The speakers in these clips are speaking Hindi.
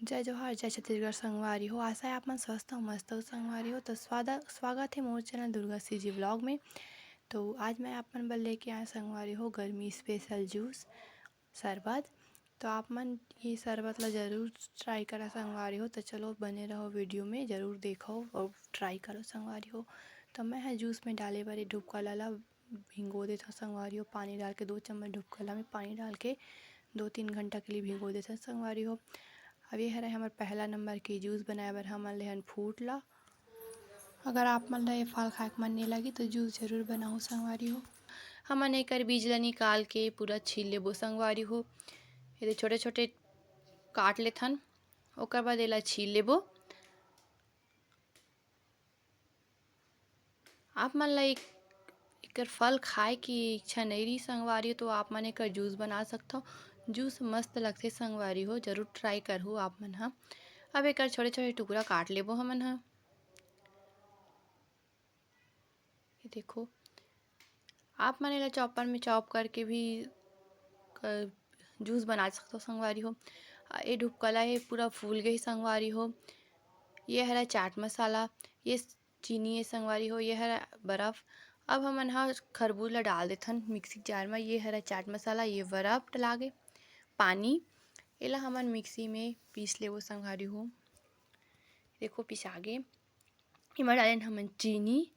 जय जोहार जय छत्तीसगढ़ संगवारी हो। आशा है आप मन स्वस्थ हो मस्त हो संगवारी हो। तो स्वागत है मोर चैनल दुर्गा सी जी व्लॉग में। तो आज मैं आप मन बर लेके आया संगवारी हो गर्मी स्पेशल जूस शरबत। तो आप मन ये शरबत ला ज़रूर ट्राई करा संगवारी हो। तो चलो बने रहो वीडियो में, ज़रूर देखो और ट्राई करो संगवारी हो। तो मैं है जूस में डाले बारे ढुपकला ला भिंगो देता संगवारी हो। पानी डाल के 2 चम्मच ढुपकला में पानी डाल के 2-3 घंटा के लिए भिगो देता संगवारी हो। अब ये हरे हमार पहला नंबर के जूस बनाए बर हमन लेहन फूट ला। अगर आप मन ला ये फल खाए के मन नहीं लगी तो जूस जरूर बनाओ संगवारी हो। हमन एकर बीज ला निकाल के पूरा छील लेबो संगवारी हो। ये छोटे छोटे काट लेथन, ओकर बाद एला छील लेबो। आप मन ला एकर फल खाए की इच्छा नहीं रही संगवारी हो तो आप मन एकर जूस बना सकथो। जूस मस्त लगथे संगवारी हो, जरूर ट्राई करहु आप मन हा। अब एकर छोटे छोटे टुकड़ा काट लेबो हमन हा। ये देखो, आप मन एला चॉपर में चॉप करके भी जूस बना सकते हो संगवारी हो। ये ढुपकला है पूरा फूल गई संगवारी हो। ये हरा चाट मसाला, ये चीनी है संगवारी हो, ये हरा बर्फ। अब हमन हा खरबूज ला डाल देथन मिक्सी जार में। ये हरा चाट मसाला, ये बर्फ डलागे पानी, एला हमन मिक्सी में पीस लेबो संगवारी हो। देखो पिसागे, इमा डालेन हमन चीनी,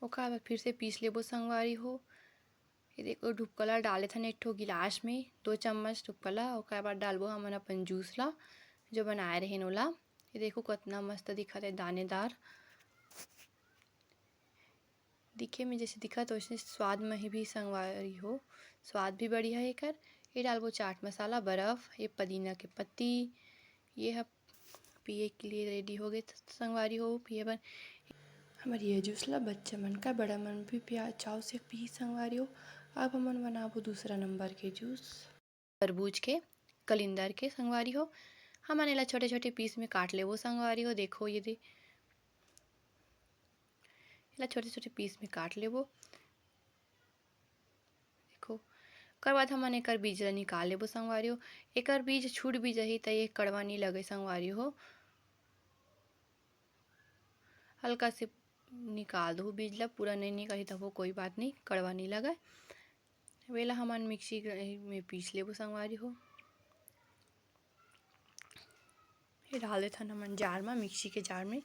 ओका फिर से पीस लेबो संगवारी हो। ये देखो ढुपकला डाले थन एक ठो गिलास में 2 चम्मच ढुपकला। ओकर बाद डालबो हमन अपन जूस ला जो बनाए रहेन ओला। ये देखो कितना मस्त दिखत है, दानेदार दिखे में जैसे दिखत वैसे स्वाद में भी संगवारी हो। स्वाद भी बढ़िया है एकर। ये डालबो चाट मसाला, बर्फ, ये पुदीना के पत्ती, ये है पिए के लिए रेडी हो गए संगवारी हो पिए बर। हमारी ये जूस ला बच्चा मन का बड़ा मन भी प्याज चाव से पी संगवारी हो। अब हमन बनाबो दूसरा नंबर के जूस तरबूज के कलिंदर के संगवारी हो। हमन एला छोटे छोटे पीस में काट लेबो संगवारी हो। देखो ये एला छोटे छोटे पीस में काट लेबो। देखो ओकर बाद हमन एकर बीज ला निकाल लेबो संगवारी हो। एकर बीज छूट भी जाही त ये कड़वा नहीं लगे संगवारी हो। हल्का से निकाल दो बीज ला, पूरा नहीं निकाली तब वो कोई बात नहीं, कड़वा नहीं लगे। वेला हमन मिक्सी में पीस लेबो संगवारी हो। ये डाल देथन हमन जार में, मिक्सी के जार में।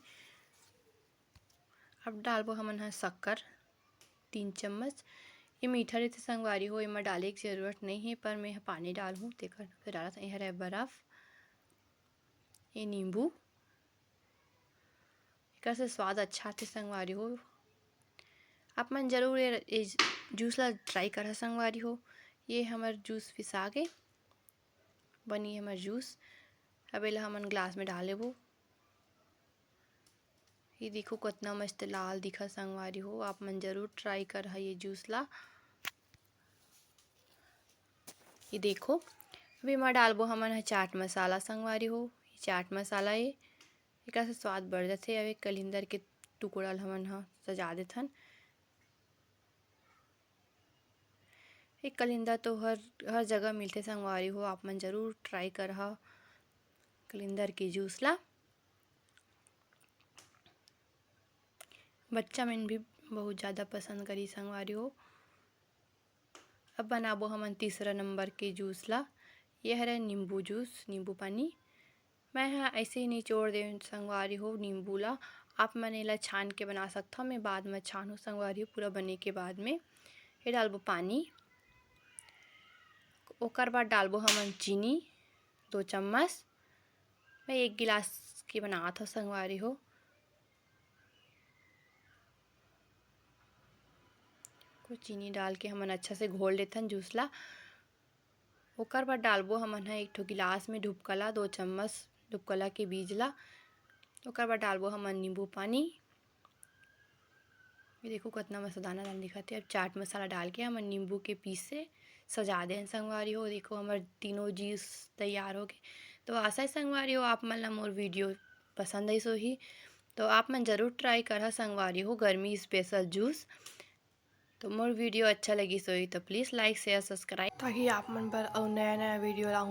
अब डालबो हमन हा शक्कर 3 चम्मच। ये मीठा रहते संगवारी हो, एमा डाले की जरूरत नहीं है पर मैं पानी डालहूँ तेकर फिर डालत। ये हरा बर्फ, ये नींबू, एकर से स्वाद अच्छा आथे संगवारी हो। आप मन जरूर ये जूस ला ट्राई करा संगवारी हो। ये हमर जूस पिसा के बनी हमर जूस। अब एला हमन ग्लास में डाल लेबो। ये देखो कितना मस्त लाल दिखा संगवारी हो। आप मन जरूर ट्राई कर ये जूस ला। ये देखो अब एमा डालबो हमन हा चाट मसाला संगवारी हो। ये चाट मसाला है, एकर से स्वाद बढ़ जाथे। अब एक कलिंदर के टुकड़ा ला हमन हा सजा देथन। एक कलिंदर तो हर जगह मिलथे संगवारी हो। आप मन जरूर ट्राई करहा कलिंदर के जूस ला। बच्चा मन भी बहुत ज़्यादा पसंद करी संगवारी हो। अब बनाबो हमन तीसरा नंबर के जूस ला। ये हरा नींबू जूस, नींबू पानी। मैं हाँ ऐसे ही निचोड़ दे संगवारी हो नींबू ला। आप मन एला छान के बना सकथो, मैं बाद में छानू संगवारी हो पूरा बने के बाद में। ये डालबो पानी, ओकर बाद डालबो हमन चीनी 2 चम्मच। मैं 1 गिलास के बनात हो संगवारी हो। चीनी डाल के हमन अच्छा से घोल लेथन जूस ला। ओकर बाद डालबो हमन हा 1 ठो गिलास में ढुपकला 2 चम्मच ढुपकला के बीज ला। ओकर बाद डालबो हमन नींबू पानी। ये देखो कितना मस्त दाना दाना दिखत है। अब चाट मसाला डाल के हमन नींबू के पीस से सजा दें संगवारी हो। देखो हमार तीनों जूस तैयार हो गए। तो आशा है संगवारी हो आप मन ला मोर वीडियो पसंद आई सोही। तो आप मन जरूर ट्राई करा संगवारी हो गर्मी स्पेशल जूस। तो मोर वीडियो अच्छा लगी सोही तो प्लीज़ लाइक शेयर सब्सक्राइब, ताकि आप मन पर और नया नया वीडियो लाऊं।